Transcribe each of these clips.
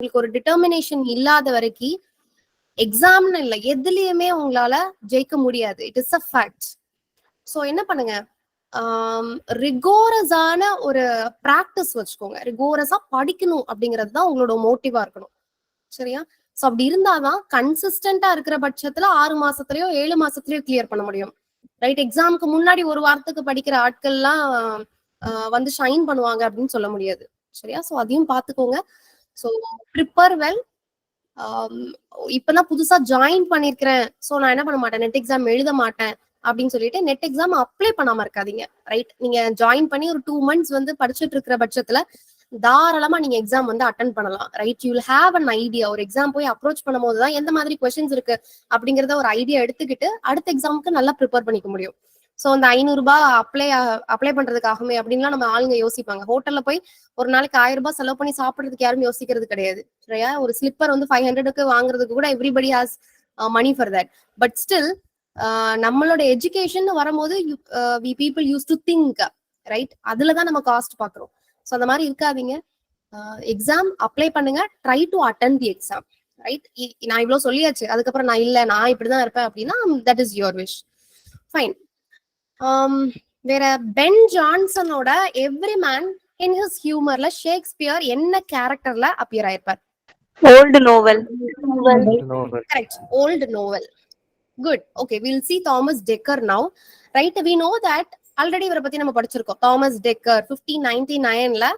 உங்களுக்கு ஒரு டிட்டர்மினேஷன் இல்லாத வரைக்கும் எக்ஸாம்னு இல்லை, எதுலயுமே உங்களால ஜெயிக்க முடியாது. It is a fact. So என்ன பண்ணுங்க, ரிகோரஸான ஒரு பிராக்டிஸ் வச்சுக்கோங்க. ரிகோரஸா படிக்கணும் அப்படிங்கிறது தான் உங்களோட மோட்டிவா இருக்கணும். சரியா? ஸோ அப்படி இருந்தாதான் கன்சிஸ்டன்டா இருக்கிற பட்சத்துல 6 மாசத்துலயோ 7 மாசத்துலயோ கிளியர் பண்ண முடியும். ரைட்? எக்ஸாமுக்கு முன்னாடி ஒரு வாரத்துக்கு படிக்கிற ஆட்கள்லாம் வந்து ஷைன் பண்ணுவாங்க அப்படின்னு சொல்ல முடியாது. சரியா? ஸோ அதையும் பார்த்துக்கோங்க. So prepare well. இப்பதான் புதுசா ஜாயின் பண்ணிருக்கிறேன், ஸோ நான் என்ன பண்ண மாட்டேன், நெட் எக்ஸாம் எழுத மாட்டேன் அப்படின்னு சொல்லிட்டு நெட் எக்ஸாம் அப்ளை பண்ணாம இருக்காதீங்க. ரைட்? நீங்க ஜாயின் பண்ணி ஒரு 2 months வந்து படிச்சுட்டு இருக்கிற பட்சத்துல தாராளமா நீங்க எக்ஸாம் வந்து அட்டன் பண்ணலாம். Right? You will have an idea. ஒரு எக்ஸாம் போய் அப்ரோச் பண்ணும் போதுதான் எந்த மாதிரி கொஸ்டின்ஸ் இருக்கு அப்படிங்கறத ஒரு ஐடியா எடுத்துக்கிட்டு அடுத்த எக்ஸாமுக்கு நல்லா ப்ரிப்பேர் பண்ணிக்க முடியும். ஸோ அந்த 500 ரூபாய் அப்ளை பண்றதுக்காகவே அப்படின்லாம் நம்ம ஆளுங்க யோசிப்பாங்க. ஹோட்டல்ல போய் ஒரு நாளைக்கு 1000 ரூபாய் செலவு பண்ணி சாப்பிடுறதுக்கு யாரும் யோசிக்கிறது கிடையாது. சரியா? ஒரு ஸ்லிப்பர் வந்து 500க்கு வாங்குறதுக்கு கூட everybody has money for that. But still நம்மளோட எஜுகேஷன் வரும்போது we people use to think. Right? அதுலதான் நம்ம காஸ்ட் பாக்குறோம். ஸோ அந்த மாதிரி இருக்காதீங்க. எக்ஸாம் அப்ளை பண்ணுங்க. Try to attend the exam. Right? நான் இவ்வளவு சொல்லியாச்சு, அதுக்கப்புறம் நான் இப்படிதான் இருப்பேன் அப்படின்னா that is your wish. Fine. வேற பென் ஜான்சனோட எவ்ரி மேன் இன் ஹிஸ் ஹியூமர்ல ஷேக்ஸ்பியர் என்ன கேரக்டர்ல அப்பியர் ஆயிருப்பார்? Old novel. Correct, old novel. Good. Okay, we'll see Thomas Dekker now. Right? We know that already இவரை பத்தி நம்ம படிச்சிருக்கோம். Thomas Dekker 1599ல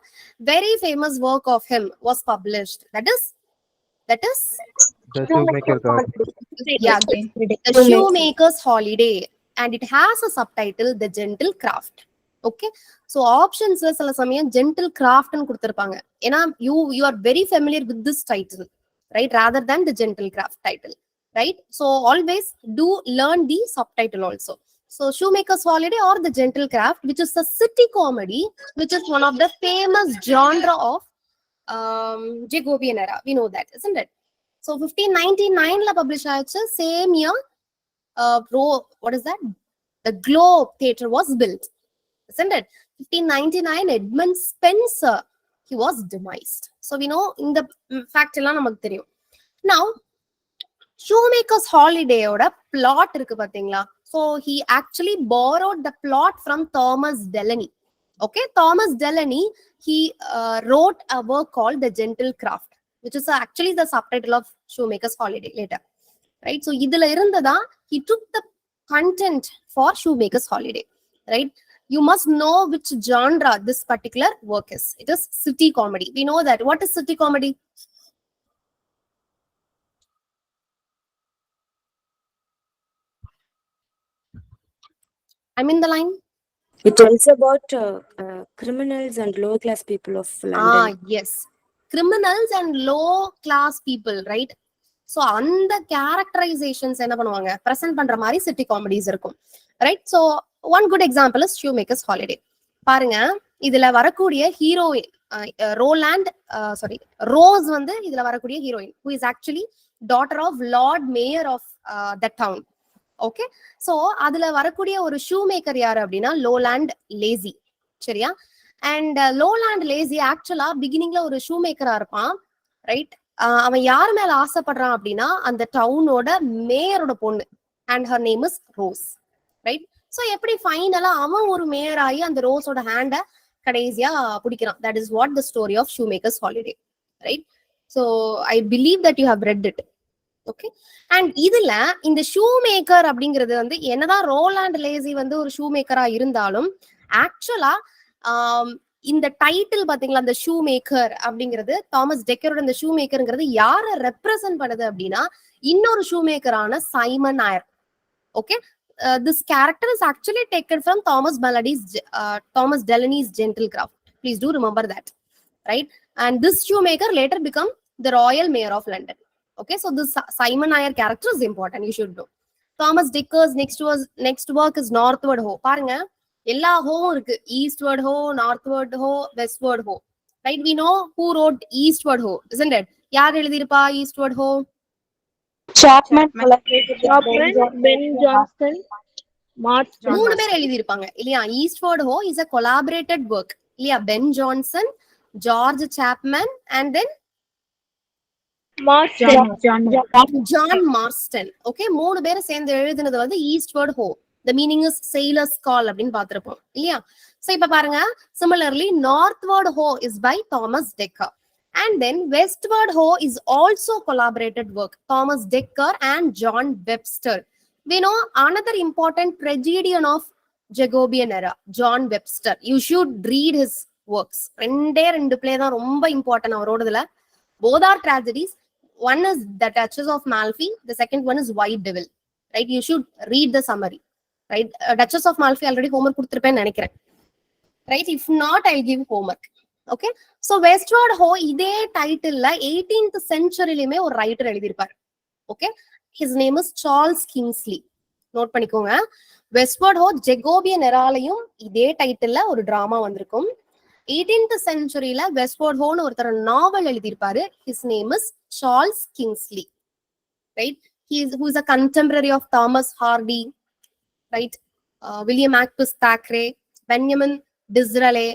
very famous work of him was published. That is The Shoemaker's Holiday. And it has a subtitle, The Gentle Craft. Okay, so options சில சமயம் gentle craft ன்னு கொடுத்திருப்பாங்க. ஏன்னா you are very familiar with this title, right, rather than the gentle craft title, right? So always do learn the subtitle also. So Shoemaker's Holiday or The Gentle Craft, which is a city comedy, which is one of the famous genre of Jacobean era. We know that, isn't it? So 1599ல publish ஆயிடுச்சு. Same year what is that? The Globe Theatre was built, isn't it? 1599, Edmund Spencer, he was demised. So we know in the fact எல்லாம் நமக்கு தெரியும். Now Shoemaker's Holiday ஓட plot இருக்கு பாத்தீங்களா? So he actually borrowed the plot from Thomas Delany. Okay, Thomas Delany, he wrote a work called The Gentle Craft, which is actually the subtitle of Shoemaker's Holiday later. Right? So இதுல இருந்ததா he took the content for Shoemaker's Holiday. Right? You must know which genre this particular work is. It is city comedy. We know that. What is city comedy? I'm in the line. It tells about criminals and low class people of London. Yes. Criminals and low class people, right? So அந்த characterisations என்ன பண்ணுவாங்க, present பண்ற மாதிரி city comedies இருக்கும். Right? So one good example is Shoemaker's Holiday. பாருங்க, இதுல வரக்கூடிய heroine Rose வந்து இதுல வரக்கூடிய heroine, who is actually daughter of Lord Mayor of that town. Okay, so அதுல வரக்கூடிய ஒரு ஷூ மேக்கர் யாரு அப்படின்னா லோலாண்ட் லேசி. சரியா? அண்ட் லோலாண்ட் லேசி ஆக்சுவலா பிகினிங்ல ஒரு ஷூ மேக்கரா இருப்பான். ரைட்? அவன் யார் மேல ஆசைப்படுறான் அப்படின்னா அந்த டவுனோட மேயரோட பொண்ணு, and her name is rose. Right? So எப்படி ஃபைனலா அவன் ஒரு மேயர் ஆகி அந்த ரோஸோட ஹேண்ட கடைசியா பிடிக்கிறான். That is what the story of Shoemaker's Holiday. Right? So I believe that you have read it. Okay, and இதுல இந்த ஷூ மேக்கர் அப்படிங்கிறது வந்து என்னதான் ரோலாண்ட் லேசி வந்து ஒரு ஷூ மேக்கரா இருந்தாலும் ஆக்சுவலா இந்த டைட்டில் பாத்தீங்களா, அந்த ஷூ மேக்கர் அப்படிங்கிறது தாமஸ் டெக்கரோட இந்த ஷூ மேக்கர்ங்கிறது யார ரெப்ரசென்ட் பண்ணுது அப்படின்னா இன்னொரு ஷூ மேக்கரான சைமன் ஆயர். Okay, this character is actually taken from Thomas Delany's Gentle Craft. Please do remember that, right? And this shoemaker later become the Royal Mayor of London. Okay, so this Simon Iyer character is important, you should know. Thomas Dekker's next work is Northward Ho. பாருங்க, எல்லா ஹோவும் இருக்கு. Eastward Ho, Northward Ho, Westward Ho. Right? We know who wrote Eastward Ho, isn't it? யார் எழுதிருப்பா Eastward Ho? Chapman, Ben Jonson, மூணு பேர் எழுதிருப்பாங்க இல்லையா? Eastward Ho is a collaborated work இல்லையா? Ben Jonson, George Chapman and then John Marston. Okay, 3 பேரும் சேர்ந்து எழுதினது வந்து eastward ஹோ. The meaning is sailor's call அப்படின்னு பார்த்திருப்போம் இல்லையா? சோ இப்ப பாருங்க, similarly northward ho is by Thomas Dekker, and then westward ho is also collaborated work, Thomas Dekker and John Webster. We know another important tragedian of Jacobean era, John Webster. You should read his works. ரெண்டு play தான் ரொம்ப important அவரோடதுல. Both are tragedies. One is The Duchess of Malfi, the second one is White Devil. Right? You should read the summary. Right? Duchess of Malfi already homework கொடுத்திருப்பேன்னு நினைக்கிறேன். Right? If not, I'll give homework. Okay? So Westward Ho இதே டைட்டில்ல 18th centuryலயுமே ஒரு writer எழுதியிருப்பார். Okay? His name is Charles Kingsley. Note பண்ணிக்கோங்க. Westward Ho Jacobean எராலையும் இதே டைட்டில்ல ஒரு drama வந்திருக்கும். 18th centuryல வெஸ்ட்வர்ட் ஹோன்னு ஒருத்தர் நாவல் எழுதியிருப்பாரு. His name is Charles Kingsley. Right? Who is a contemporary of Thomas Hardy. Right? William Makepeace Thackeray, Benjamin Disraeli.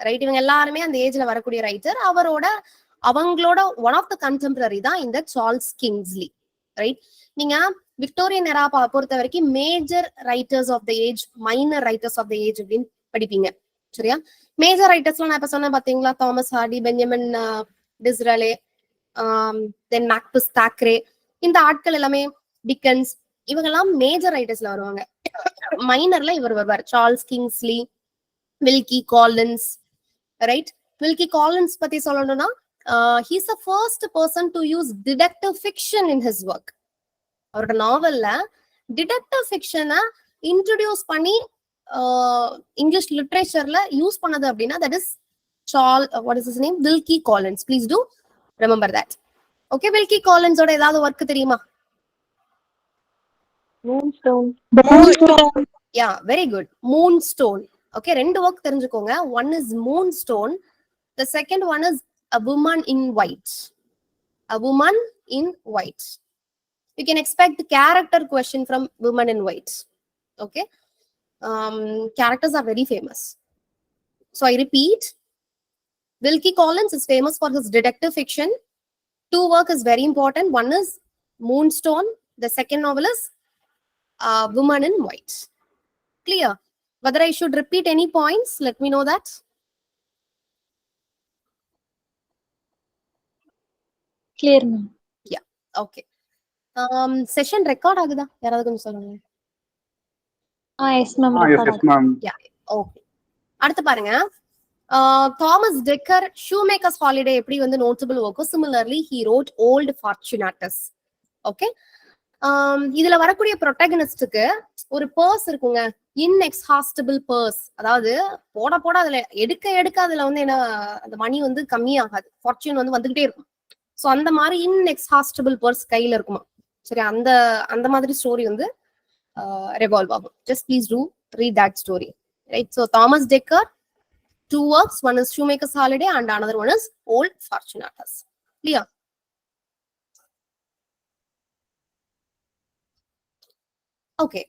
Right? இவங்க எல்லாருமே அந்த ஏஜ்ல வரக்கூடிய ரைட்டர். அவங்களோட ஒன் ஆஃப் த கண்டெம்பரரி தான் இந்த சார்ல்ஸ் கிங்ஸ்லி. ரைட்? நீங்க விக்டோரியன் எரா பொறுத்த வரைக்கும் major writers of the age, minor writers of the age அப்படின்னு படிப்பீங்க. சரியா? மேஜர் ரைட்டர்ஸ்லாம் நான் இப்ப சொன்னேன் பாத்தீங்களா, Thomas Hardy, Benjamin Disraeli, then Makepeace Thackeray, இந்த ஆட்கள் எல்லாமே, டிக்கன்ஸ், இவங்க எல்லாம் மேஜர் ரைட்டர்ஸ்ல வருவாங்க. மைனர்ல இவர் வருவார், Charles Kingsley, Wilkie Collins. Right? Wilkie Collins பத்தி சொல்லணும்னா, he is the first person to use detective fiction in his work. அவரோட நாவல்ல டிடெக்டிவ் ஃபிக்ஷனை இன்ட்ரோடியூஸ் பண்ணி இங்கிலீஷ் லிட்ரேச்சர்ல யூஸ் பண்ணது அப்படின்னா that is what is his name? Wilkie Collins. Please do remember that. Okay, Wilkie Collins ஓட ஏதாவது work தெரியுமா? Moonstone. Yeah, very good. Moonstone. Okay, ரெண்டு work தெரிஞ்சுக்கோங்க. One is Moonstone. The second one is A Woman in White. A Woman in White. You can expect the character question from Woman in White. Okay. Characters are very famous. So I repeat, Wilkie Collins is famous for his detective fiction. Two work is very important. One is Moonstone. The second novel is Woman in White. Clear? Whether I should repeat any points, let me know that. Clear, ma'am. Yeah. Okay. Session record ஆகுதா? யாராவது கொஞ்சம் சொல்லுங்க. Yes, ma'am. Yes, ma'am. Yeah. Okay. அடுத்து பாருங்க, Thomas decker ஷூமேக்கர்ஸ் Holiday எப்படி வந்து notable ஒர்க்கோ, similarly he wrote Old Fortunatus. Okay, இதுல வரக்கூடிய ப்ரொட்டகனிஸ்டுக்கு ஒரு பர்ஸ் இருக்குங்க, இன்எக்ஸ்ஹாஸ்டபிள் பர்ஸ். அதாவது போட போட அதுல எடுக்க அதுல வந்து என்ன, அந்த மணி வந்து கம்மியாகாது, ஃபார்ச்சூன் வந்து வந்துகிட்டே இருக்கும். ஸோ அந்த மாதிரி இன்எக்ஸ்ஹாஸ்டபிள் பர்ஸ் கையில இருக்குமா. சரி, அந்த மாதிரி ஸ்டோரி வந்து revolve ஆகும். Just please do read that story. Right? So Thomas Dekker, two works. One is Shoemaker's Holiday and another one is Old Fortunatus. Clear? Okay.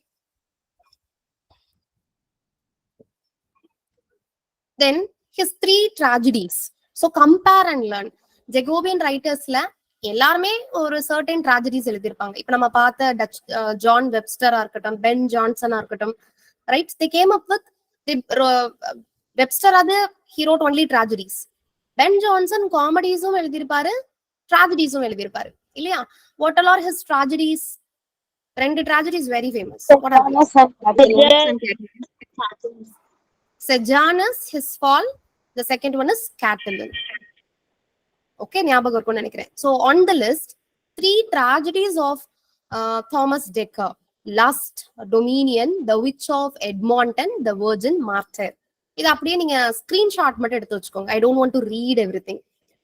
Then his three tragedies. So compare and learn. Jacobean writersல எல்லாருமே ஒரு certain tragedies எழுதியிருப்பாங்க. இப்ப நம்ம பார்த்த John வெப்ஸ்டரா இருக்கட்டும், Ben ஜான்சனா இருக்கட்டும், right? They came up with Webster, அது he wrote only tragedies. Ben Jonson காமெடிஸும் எழுதியிருப்பாரு, ட்ராஜடிஸும் எழுதியிருப்பாரு இல்லையா? What all are his tragedies? ரெண்டு tragedies very famous. Sejanus, his fall. The second one is Catiline. Okay, ஞாபகம் இருக்கும்னு நினைக்கிறேன். So on the list, three tragedies of Thomas Dekker: Lust, Dominion, The Witch of Edmonton, The Virgin Martyr. இது அப்படியே நீங்க screenshot மட்டும் எடுத்து வச்சுக்கோங்க. I don't want to read everything.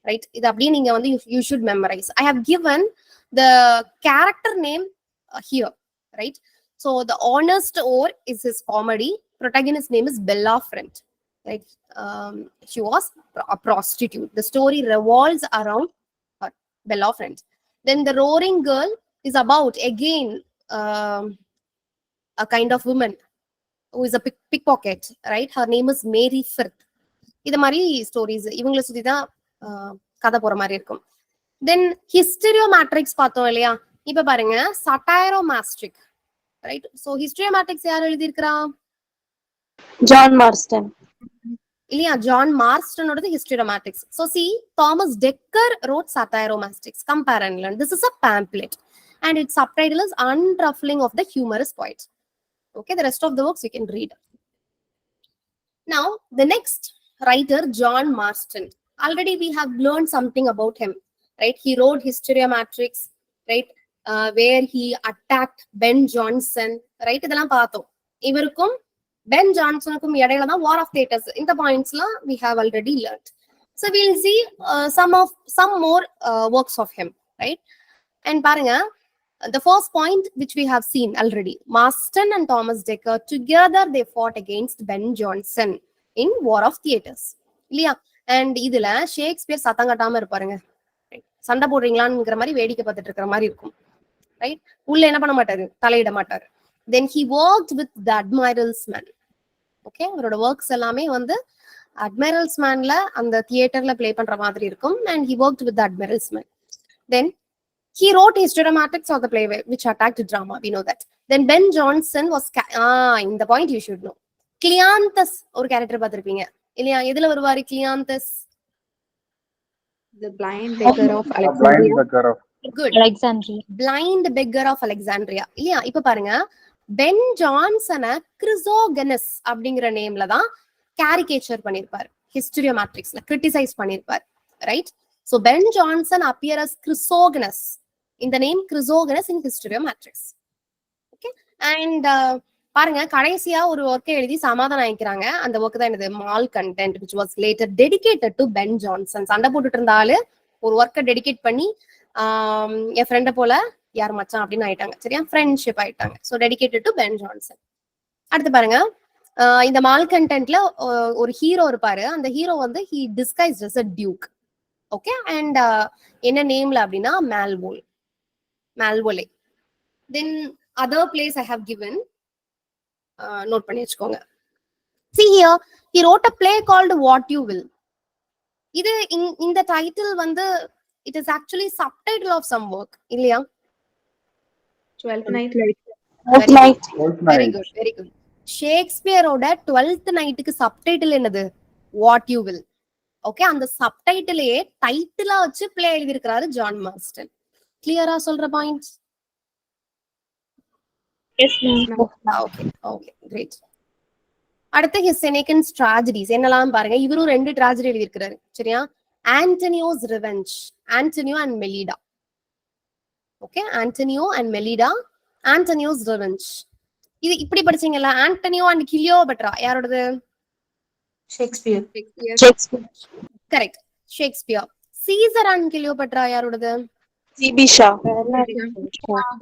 Right? இது அப்படியே நீங்க வந்து you should memorize. I have given the character name here. Right? So the honest oar is his comedy. Protagonist name is Bella Friend. Right? She was a prostitute. The story revolves around her, Bella Friend. Then the Roaring Girl is about, again, a kind of woman who is a pickpocket. Right? Her name is Mary Firth. இது மாதிரி stories இவங்களை சுத்தி தான் கதை போற மாதிரி இருக்கும். தென் ஹிஸ்டரியோமேட்ரிக்ஸ் பார்த்தோம் இல்லையா? இப்ப பாருங்க சட்டைரோமாஸ்டிக், ரைட்? சோ ஹிஸ்டரியோமேட்ரிக்ஸ் யார் எழுதியிருக்கிறா? John Marston. இல்லையா? ஜான் மார்ஸ்டனோடது ஹிஸ்டரியோமேட்ரிக்ஸ். சோ சி Thomas Dekker wrote Satiromastix. Compare and learn. This is a pamphlet and its subtitle is Unruffling of the Humorous Poet. Okay, the rest of the works you can read. Now the next writer, John Marston. Already we have learned something about him, right? He wrote Historiomatrix, right? Where he attacked Ben Jonson, right? இதெல்லாம் பார்த்தோம். இவருக்கும் pen ஜான்சனுக்கும் இடையில தான் வார் of theatres. இந்த பாயிண்ட்ஸ்லாம் we have already learned. So we'll see some more works of him, right? And பாருங்க, the first point which we have seen already, Marston and Thomas Dekker together they fought against Ben Jonson in War of Theatres, இல்லையா? And இதுல Shakespeare சத்தம் கட்டாம இருப்பாருங்க. சண்டை போடுறீங்களான்ங்கிற மாதிரி வேடிக்கை பார்த்துட்டு இருக்கிற மாதிரி இருக்கும், ரைட்? உள்ள என்ன பண்ண மாட்டாரு, தலையிட மாட்டாரு. தென் he worked with the Admiral's Man. Okay, அவரோட ஒர்க்ஸ் எல்லாமே வந்து அட்மிரல்ஸ் மேன்ல அந்த தியேட்டர்ல பிளே பண்ற மாதிரி இருக்கும். And he worked with the Admiral's Man. Then he wrote Historiomatics of the play which attacked drama. We know that. Then Ben Jonson was in the point you should know. Cleanthus ஒரு character பார்த்திருப்பீங்க இல்லையா? எதுல வருவாரு Cleanthus? The blind beggar of Alexandria. Good. Alexandria. Blind beggar of Alexandria. இல்லையா? இப்ப பாருங்க, pen ஜான்சனை கிறிசோகனஸ் அப்படிங்கிற நேம்ல தான் கேரிகேச்சர் பண்ணிருப்பாரு, ஹிஸ்டரியோமேட்ரிக்ஸ்ல கிரிட்டிசைஸ் பண்ணிருப்பாரு, right? So Ben Jonson appear as Chrysogonus in the name Chrysogonus in Historiomatrix. Okay, and பாருங்க கடைசியா ஒரு ஒர்க்கை எழுதி சமாதானம் ஆயிக்கிறாங்க. அந்த ஒர்க் தான் என்னது? Mall content, which was later dedicated to Ben Jonson. சண்டை போட்டுட்டு இருந்தாலு ஒரு ஒர்க்கை டெடிகேட் பண்ணி என் ஃப்ரெண்டை போல யார் மச்சான் அப்படின்னு ஆயிட்டாங்க, சரியா? ஃப்ரெண்ட்ஷிப் ஆயிட்டாங்க. So dedicated to Ben Jonson. அடுத்து பாருங்க, இந்த மால் கண்டென்ட்ல ஒரு ஹீரோ இருப்பாரு. அந்த ஹீரோ வந்து he disguised as a duke. Okay, and என்ன நேம்ல அப்படின்னா Malevole. Then other plays I have given, note பண்ணி வச்சுக்கோங்க. See here, he wrote a play called What You Will. இது இந்த டைட்டில் வந்து it is actually subtitle of some work, இல்லையா? 12th Night. Very good, very good. ஷேக்ஸ்பியரோட 12th நைட்டுக்கு subtitle என்னது? What You Will. Okay, அந்த சப்டைட்டிலே டைட்டிலா வச்சு பிளே எழுதி இருக்கிறாரு ஜான் மார்ஸ்டன். கிளியரா சொல்ற points? Yes, ma'am. Okay okay, great. அடுத்து his Seneca's tragedies என்னலாம் பாருங்க. இவரும் 2 tragedy எழுதி இருக்கிறாரு, சரியா? Antonio's Revenge, Antonio and Melida. Okay, Antonio and Melida, Antonio's Revenge. இது இப்படி படிச்சீங்கல்ல, ஆண்டனியோ அண்ட் கிளியோபட்ரா யாரோடது? Shakespeare. Correct, Shakespeare. Caesar and Cleopatra யாரோடது? C.B. Shaw.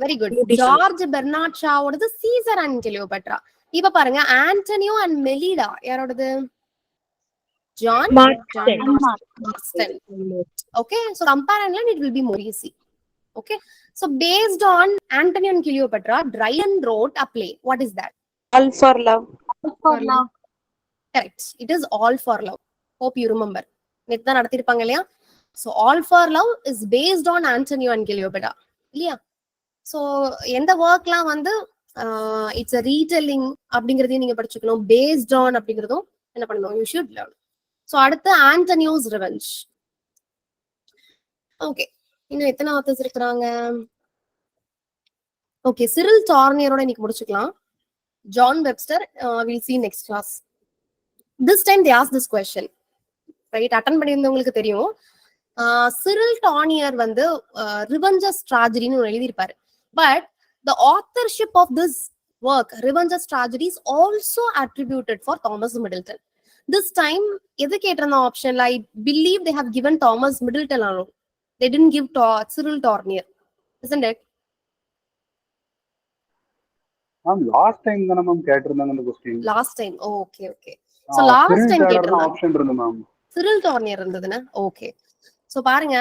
Very good. George Bernard ஷாவோடது சீசர் அண்ட் கிளியோபட்ரா. இப்ப பாருங்க, ஆண்டனியோ அண்ட் மெலிடா யாரோடது? John Marston. Okay, so compare and learn, it will be more easy. Okay, so based on Antonio and Cleopatra, Dryden wrote a play. What is that? All for Love. Correct, it is All for Love. Hope you remember. நேத்து தான் நடத்திருப்பாங்க இல்லையா? So All for Love is based on Antonio and Cleopatra, இல்லையா? So எந்த ஒர்க்லாம் வந்து it's a retelling அப்படிங்கறதையும் நீங்க படிச்சுக்கணும். Based on அப்படிங்கறதும் என்ன பண்ணணும்? You should learn. So அடுத்து Antonio's Revenge. ஓகே, இன்னும் எத்தனை ஆத்தர்ஸ் இருக்கிறாங்க? ஓகே, சிரில் டார்னியரோட இன்னைக்கு முடிச்சுக்கலாம். John Webster we'll see next class. This time they asked this question, right? Attend பண்ணியிருந்தவங்களுக்கு தெரியும். சிரில் டார்னியர் வந்து ரிவெஞ்சஸ் ட்ராஜடின்னு எழுதியிருப்பாரு. But the authorship of this work, Revenge's Tragedy, is also attributed for Thomas Middleton. This time எது கேட்டிருந்த ஆப்ஷன்ல I believe they have given Thomas Middleton alone. They didn't give Cyril Tournier, isn't it? Last time தான ma'am கேட்டிருந்தாங்க அந்த question. Last time. Okay, okay. So last time கேட்டிருந்தாங்க option இருந்தது ma'am. Cyril Tournier இருந்ததுனா? Okay. So பாருங்க,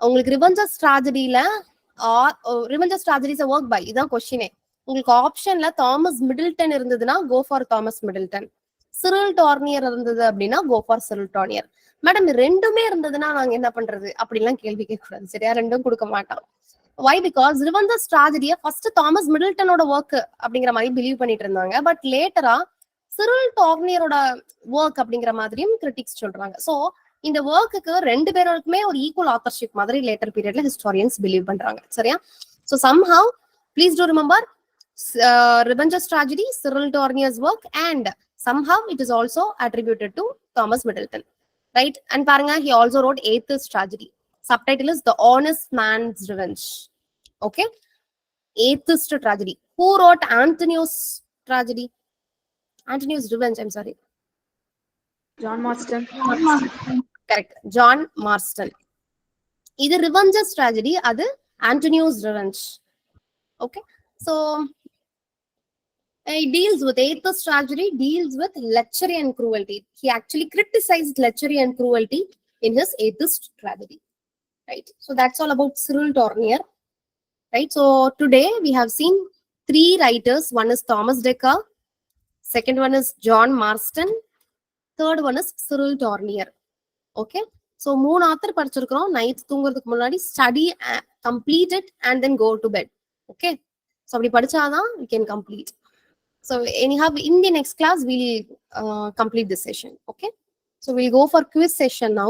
உங்களுக்கு Revenge's Tragedyல Revenge's Tragedy is a work by, இதான் क्वेश्चனே. உங்களுக்கு ஆப்ஷன்ல தாமஸ் மிடில்டன் இருந்ததுனா go for Thomas Middleton. Cyril Tourneur இருந்தது அப்படின்னா go for Cyril Tourneur. Madam ரெண்டுமே இருந்ததுன்னா நாங்க என்ன பண்றது அப்படிலாம் கேள்வி கேட்கக்கூடாது. சரியா? ரெண்டும் கொடுக்க மாட்டோம். வை? பிகாஸ் ரிவெஞ்சஸ் ட்ராஜடியை ஃபர்ஸ்ட் தாமஸ் மிடில்டனோட ஒர்க் அப்படிங்கிற மாதிரி பிலீவ் பண்ணிட்டு இருந்தாங்க. பட் லேட்டரா சிரில் டார்னியரோட ஒர்க் அப்படிங்கிற மாதிரியும் கிரிட்டிக்ஸ் சொல்றாங்க. ஸோ இந்த ஒர்க்குக்கு ரெண்டு பேருக்குமே ஒரு ஈக்குவல் ஆத்தர்ஷிப் மாதிரி லேட்டர் பீரியட்ல ஹிஸ்டாரியன்ஸ் பிலீவ் பண்றாங்க. சரியா? So somehow please do remember Revenge's tragedy, Cyril Tournier's work, and somehow it is also attributed to Thomas Middleton, right? And paranga, he also wrote Atheist Tragedy. Subtitle is The Honest Man's Revenge. Okay, Atheist Tragedy. Who wrote Antonius Tragedy? Antonius Revenge. I'm sorry. John Marston. Correct. John Marston. Either Revenge's Tragedy, other Antonius Revenge. Okay, so he deals with atheist tragedy, deals with lechery and cruelty. He actually criticized lechery and cruelty in his atheist tragedy, right? So that's all about Cyril Tournier, right? So today we have seen three writers. One is Thomas Dekker, second one is John Marston, third one is Cyril Tournier. Okay, so moon author படிச்சிருக்கோம். Night தூங்குறதுக்கு முன்னாடி study, complete it and then go to bed. Okay, so அப்படி படிச்சாதான் we can complete. So anyhow, in the next class, we'll complete this session. Okay. So we'll go for quiz session now.